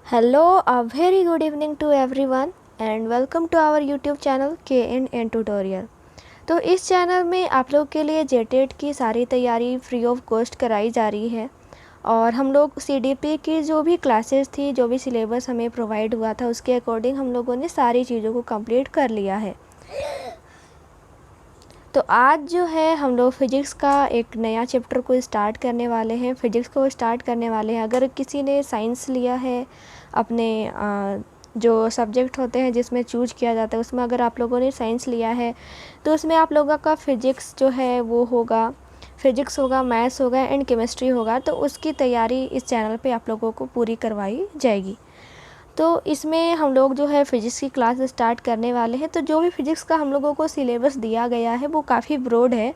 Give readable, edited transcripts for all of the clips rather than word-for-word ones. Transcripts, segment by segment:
Hello, a very good evening to everyone and welcome to our YouTube channel KNN tutorial. तो इस channel में आप लोग के लिए जेटेट की सारी तैयारी फ्री ऑफ कॉस्ट कराई जा रही है और हम लोग CDP की जो भी क्लासेस थी, जो भी सिलेबस हमें प्रोवाइड हुआ था, उसके अकॉर्डिंग हम लोगों ने सारी चीज़ों को कंप्लीट कर लिया है। तो आज जो है हम लोग फ़िज़िक्स का एक नया चैप्टर को स्टार्ट करने वाले हैं, फ़िज़िक्स को स्टार्ट करने वाले हैं। अगर किसी ने साइंस लिया है, अपने जो सब्जेक्ट होते हैं जिसमें चूज़ किया जाता है, उसमें अगर आप लोगों ने साइंस लिया है तो उसमें आप लोगों का फ़िज़िक्स जो है वो होगा, फ़िज़िक्स होगा, मैथ्स होगा एंड केमिस्ट्री होगा। तो उसकी तैयारी इस चैनल पे आप लोगों को पूरी करवाई जाएगी। तो इसमें हम लोग जो है फ़िज़िक्स की क्लास स्टार्ट करने वाले हैं। तो जो भी फ़िज़िक्स का हम लोगों को सिलेबस दिया गया है वो काफ़ी ब्रॉड है,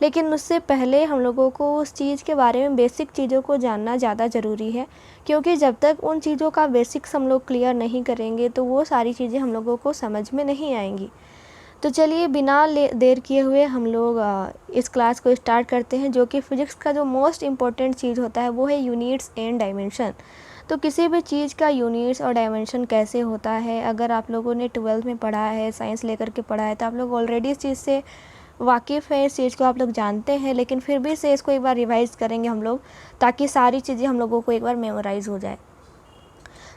लेकिन उससे पहले हम लोगों को उस चीज़ के बारे में बेसिक चीज़ों को जानना ज़्यादा ज़रूरी है, क्योंकि जब तक उन चीज़ों का बेसिक्स हम लोग क्लियर नहीं करेंगे तो वो सारी चीज़ें हम लोगों को समझ में नहीं आएंगी। तो चलिए बिना देर किए हुए हम लोग इस क्लास को स्टार्ट करते हैं। जो कि फ़िज़िक्स का जो मोस्ट इम्पॉर्टेंट चीज़ होता है वो है यूनिट्स एंड डायमेंशन। तो किसी भी चीज़ का यूनिट्स और डायमेंशन कैसे होता है, अगर आप लोगों ने 12th में पढ़ा है, साइंस लेकर के पढ़ा है, तो आप लोग ऑलरेडी इस चीज़ से वाकिफ़ है, इस चीज़ को आप लोग जानते हैं। लेकिन फिर भी से इसको एक बार रिवाइज़ करेंगे हम लोग, ताकि सारी चीज़ें हम लोगों को एक बार मेमोराइज़ हो जाए।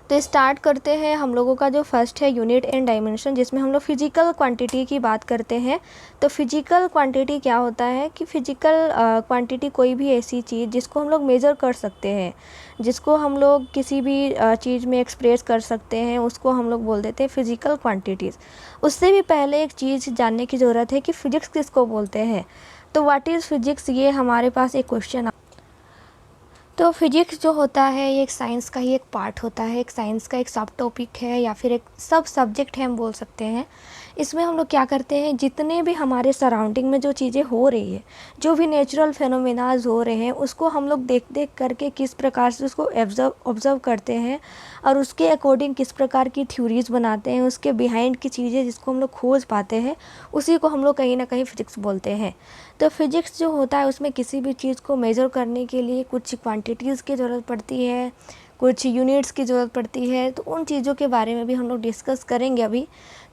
तो स्टार्ट करते हैं। हम लोगों का जो फर्स्ट है यूनिट एंड डायमेंशन, जिसमें हम लोग फिजिकल क्वांटिटी की बात करते हैं। तो फिजिकल क्वांटिटी क्या होता है कि फिजिकल क्वांटिटी कोई भी ऐसी चीज़ जिसको हम लोग मेज़र कर सकते हैं, जिसको हम लोग किसी भी चीज़ में एक्सप्रेस कर सकते हैं, उसको हम लोग बोल देते हैं फिजिकल क्वांटिटीज़। उससे भी पहले एक चीज़ जानने की ज़रूरत है कि फ़िज़िक्स किसको बोलते हैं। तो व्हाट इज़ फ़िज़िक्स, ये हमारे पास एक क्वेश्चन। तो फिजिक्स जो होता है ये एक साइंस का ही एक पार्ट होता है, एक साइंस का एक सब टॉपिक है या फिर एक सब सब्जेक्ट है, हम बोल सकते हैं। इसमें हम लोग क्या करते हैं, जितने भी हमारे सराउंडिंग में जो चीज़ें हो रही है, जो भी नेचुरल फेनोमेनाज हो रहे हैं, उसको हम लोग देख देख करके किस प्रकार से उसको ऑब्ज़र्व करते हैं और उसके अकॉर्डिंग किस प्रकार की थ्योरीज़ बनाते हैं, उसके बिहाइंड की चीज़ें जिसको हम लोग खोज पाते हैं, उसी को हम लोग कहीं ना कहीं फ़िज़िक्स बोलते हैं। तो फिजिक्स जो होता है उसमें किसी भी चीज़ को मेज़र करने के लिए कुछ क्वांटिटीज़ की ज़रूरत पड़ती है, कुछ यूनिट्स की ज़रूरत पड़ती है। तो उन चीज़ों के बारे में भी हम लोग डिस्कस करेंगे अभी।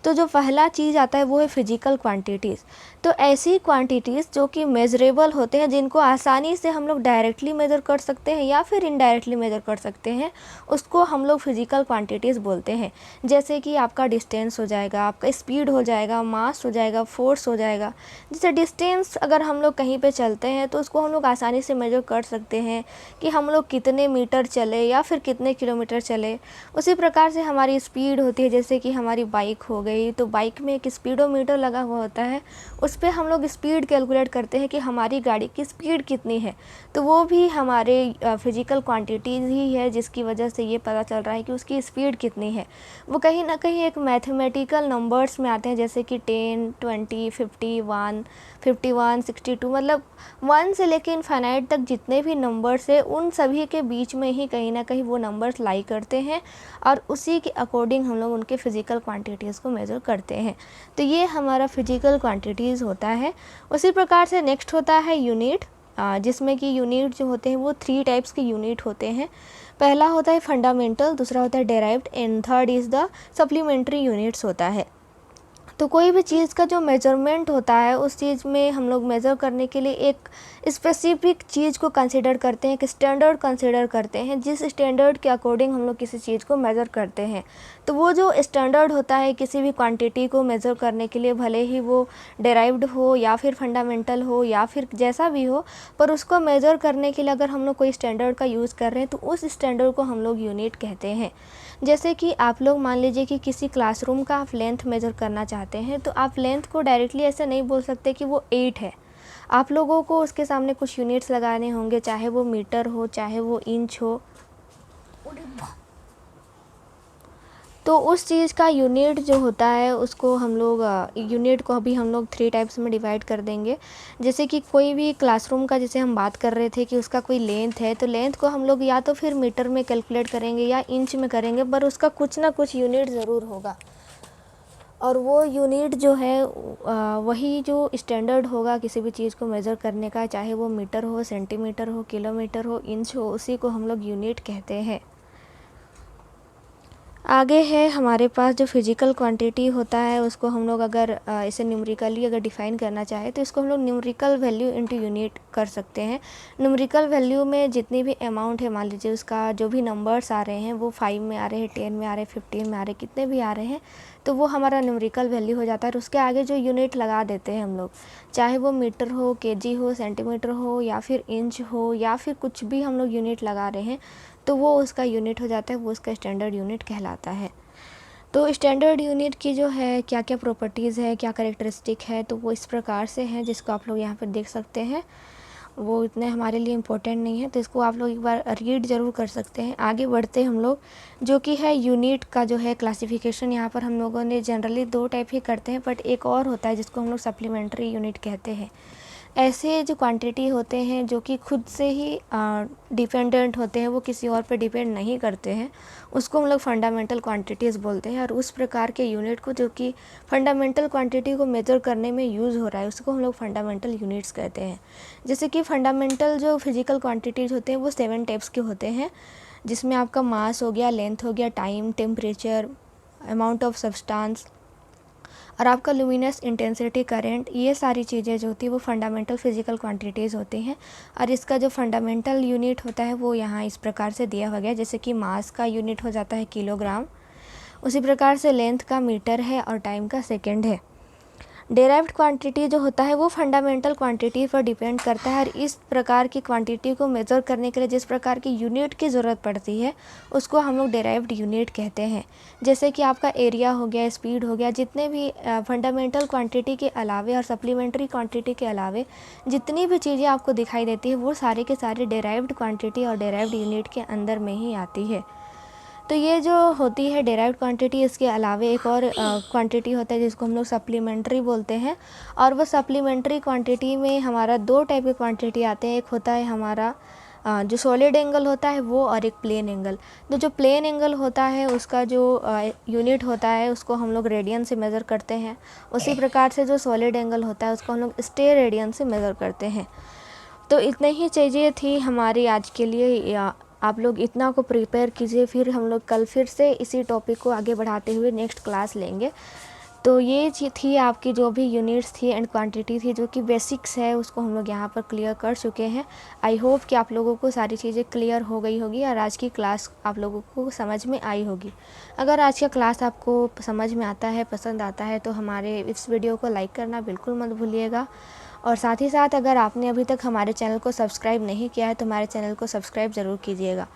तो जो पहला चीज़ आता है वो है फिजिकल क्वांटिटीज़। तो ऐसी क्वांटिटीज़ जो कि मेज़रेबल होते हैं, जिनको आसानी से हम लोग डायरेक्टली मेज़र कर सकते हैं या फिर इनडायरेक्टली मेज़र कर सकते हैं, उसको हम लोग फिजिकल क्वांटिटीज़ बोलते हैं। जैसे कि आपका डिस्टेंस हो जाएगा, आपका स्पीड हो जाएगा, मास हो जाएगा, फोर्स हो जाएगा। जैसे डिस्टेंस अगर हम लोग कहीं पे चलते हैं तो उसको हम लोग आसानी से मेज़र कर सकते हैं कि हम लोग कितने मीटर चले या फिर कितने किलोमीटर चले। उसी प्रकार से हमारी स्पीड होती है, जैसे कि हमारी बाइक हो गई, तो बाइक में एक स्पीडोमीटर लगा हुआ होता है, उस पर हम लोग स्पीड कैलकुलेट करते हैं कि हमारी गाड़ी की स्पीड कितनी है। तो वो भी हमारे फिजिकल क्वांटिटीज़ ही है, जिसकी वजह से ये पता चल रहा है कि उसकी स्पीड कितनी है। वो कहीं ना कहीं एक मैथमेटिकल नंबर्स में आते हैं, जैसे कि 10, 20, 51, 51, 62, मतलब 1 से लेकर इनफाइनाइट तक जितने भी नंबर्स है उन सभी के बीच में ही कहीं ना कहीं वो नंबर्स लाई करते हैं और उसी के अकॉर्डिंग हम लोग उनके फ़िज़िकल क्वांटिटीज़ को मेज़र करते हैं। तो ये हमारा फ़िज़िकल क्वांटिटीज़ होता है। उसी प्रकार से नेक्स्ट होता है यूनिट, जिसमें कि यूनिट जो होते हैं वो 3 टाइप्स के यूनिट होते हैं। पहला होता है फंडामेंटल, दूसरा होता है derived and third is the supplementary units होता है। तो कोई भी चीज़ का जो मेजरमेंट होता है, उस चीज़ में हम लोग मेज़र करने के लिए एक स्पेसिफिक चीज़ को कंसिडर करते हैं, एक स्टैंडर्ड कंसिडर करते हैं, जिस स्टैंडर्ड के अकॉर्डिंग हम लोग किसी चीज़ को मेज़र करते हैं। तो वो जो स्टैंडर्ड होता है किसी भी क्वांटिटी को मेज़र करने के लिए, भले ही वो डेराइव्ड हो या फिर फंडामेंटल हो या फिर जैसा भी हो, पर उसको मेज़र करने के लिए अगर हम लोग कोई स्टैंडर्ड का यूज़ कर रहे हैं तो उस स्टैंडर्ड को हम लोग यूनिट कहते हैं। जैसे कि आप लोग मान लीजिए कि किसी क्लासरूम का आप लेंथ मेज़र करना चाहते हैं, तो आप लेंथ को डायरेक्टली ऐसे नहीं बोल सकते कि वो 8 है। आप लोगों को उसके सामने कुछ यूनिट्स लगाने होंगे, चाहे वो मीटर हो, चाहे वो इंच हो। तो उस चीज़ का यूनिट जो होता है उसको हम लोग यूनिट को अभी हम लोग 3 टाइप्स में डिवाइड कर देंगे। जैसे कि कोई भी क्लासरूम का, जैसे हम बात कर रहे थे कि उसका कोई लेंथ है, तो लेंथ को हम लोग या तो फिर मीटर में कैलकुलेट करेंगे या इंच में करेंगे, पर उसका कुछ ना कुछ यूनिट ज़रूर होगा। और वो यूनिट जो है वही जो स्टैंडर्ड होगा किसी भी चीज़ को मेज़र करने का, चाहे वो मीटर हो, सेंटीमीटर हो, किलोमीटर हो, इंच हो, उसी को हम लोग यूनिट कहते हैं। आगे है हमारे पास जो फिजिकल क्वांटिटी होता है, उसको हम लोग अगर इसे न्यूमेरिकली अगर डिफ़ाइन करना चाहें तो इसको हम लोग न्यूमेरिकल वैल्यू इनटू यूनिट कर सकते हैं। न्यूमेरिकल वैल्यू में जितनी भी अमाउंट है, मान लीजिए उसका जो भी नंबर्स आ रहे हैं वो 5 में आ रहे हैं, 10 में आ रहे हैं, 15 में आ रहे हैं, कितने भी आ रहे हैं, तो वो हमारा न्यूमेरिकल वैल्यू हो जाता है। और उसके आगे जो यूनिट लगा देते हैं हम लोग, चाहे वो मीटर हो, केजी हो, सेंटीमीटर हो, या फिर इंच हो, या फिर कुछ भी हम लोग यूनिट लगा रहे हैं, तो वो उसका यूनिट हो जाता है, वो उसका स्टैंडर्ड यूनिट कहलाता है। तो स्टैंडर्ड यूनिट की जो है क्या क्या प्रॉपर्टीज़ है, क्या कैरेक्टरिस्टिक है, तो वो इस प्रकार से हैं, जिसको आप लोग यहाँ पर देख सकते हैं। वो इतने हमारे लिए इम्पोर्टेंट नहीं है, तो इसको आप लोग एक बार रीड ज़रूर कर सकते हैं। आगे बढ़ते हम लोग, जो कि है यूनिट का जो है क्लासिफिकेशन, यहाँ पर हम लोगों ने जनरली 2 टाइप ही करते हैं, बट एक और होता है जिसको हम लोग सप्लीमेंट्री यूनिट कहते हैं। ऐसे जो क्वांटिटी होते हैं जो कि खुद से ही डिपेंडेंट होते हैं, वो किसी और पे डिपेंड नहीं करते हैं, उसको हम लोग फंडामेंटल क्वांटिटीज़ बोलते हैं। और उस प्रकार के यूनिट को जो कि फंडामेंटल क्वांटिटी को मेजर करने में यूज़ हो रहा है, उसको हम लोग फंडामेंटल यूनिट्स कहते हैं। जैसे कि फंडामेंटल जो फिजिकल क्वांटिटीज़ होते हैं वो 7 टाइप्स के होते हैं, जिसमें आपका मास हो गया, लेंथ हो गया, time, temperature, amount of substance और आपका लुमिनस इंटेंसिटी, करंट, ये सारी चीज़ें जो होती है वो फंडामेंटल फिजिकल क्वांटिटीज़ होती हैं। और इसका जो फंडामेंटल यूनिट होता है वो यहाँ इस प्रकार से दिया हुआ गया, जैसे कि मास का यूनिट हो जाता है किलोग्राम, उसी प्रकार से लेंथ का मीटर है और टाइम का सेकेंड है। डेराइव्ड क्वांटिटी जो होता है वो फंडामेंटल क्वांटिटी पर डिपेंड करता है, और इस प्रकार की क्वांटिटी को मेज़र करने के लिए जिस प्रकार की यूनिट की ज़रूरत पड़ती है उसको हम लोग डेराइव्ड यूनिट कहते हैं। जैसे कि आपका एरिया हो गया, स्पीड हो गया, जितने भी फंडामेंटल क्वांटिटी के अलावे और सप्लीमेंट्री क्वांटिटी के अलावे जितनी भी चीज़ें आपको दिखाई देती है वो सारे के सारे डेराइव्ड क्वांटिटी और डेराइव्ड यूनिट के अंदर में ही आती है। तो ये जो होती है डेराइव्ड क्वांटिटी, इसके अलावे एक और क्वांटिटी होता है जिसको हम लोग सप्लीमेंट्री बोलते हैं। और वो सप्लीमेंट्री क्वांटिटी में हमारा 2 टाइप के क्वांटिटी आते हैं। एक होता है हमारा जो सॉलिड एंगल होता है वो, और एक प्लेन एंगल। तो जो प्लेन एंगल होता है उसका जो यूनिट होता है उसको हम लोग रेडियन से मेज़र करते हैं। उसी प्रकार से जो सॉलिड एंगल होता है उसको हम लोग स्टेयर रेडियन से मेज़र करते हैं। तो इतने ही चीज़ें थी हमारी आज के लिए। आप लोग इतना को प्रिपेयर कीजिए, फिर हम लोग कल फिर से इसी टॉपिक को आगे बढ़ाते हुए नेक्स्ट क्लास लेंगे। तो ये थी आपकी जो भी यूनिट्स थी एंड क्वांटिटी थी, जो कि बेसिक्स है, उसको हम लोग यहाँ पर क्लियर कर चुके हैं। आई होप कि आप लोगों को सारी चीज़ें क्लियर हो गई होगी और आज की क्लास आप लोगों को समझ में आई होगी। अगर आज का क्लास आपको समझ में आता है, पसंद आता है, तो हमारे इस वीडियो को लाइक करना बिल्कुल मत भूलिएगा। और साथ ही साथ अगर आपने अभी तक हमारे चैनल को सब्सक्राइब नहीं किया है तो हमारे चैनल को सब्सक्राइब ज़रूर कीजिएगा।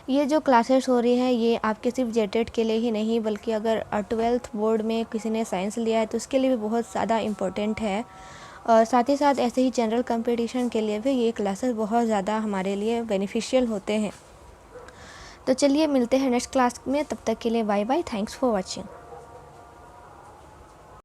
ये जो क्लासेस हो रही हैं ये आपके सिर्फ जेटेड के लिए ही नहीं, बल्कि अगर 12th बोर्ड में किसी ने साइंस लिया है तो उसके लिए भी बहुत ज़्यादा इम्पोर्टेंट है। और साथ ही साथ ऐसे ही जनरल कंपटीशन के लिए भी ये क्लासेस बहुत ज़्यादा हमारे लिए बेनिफिशियल होते हैं। तो चलिए मिलते हैं नेक्स्ट क्लास में, तब तक के लिए bye bye, thanks for watching.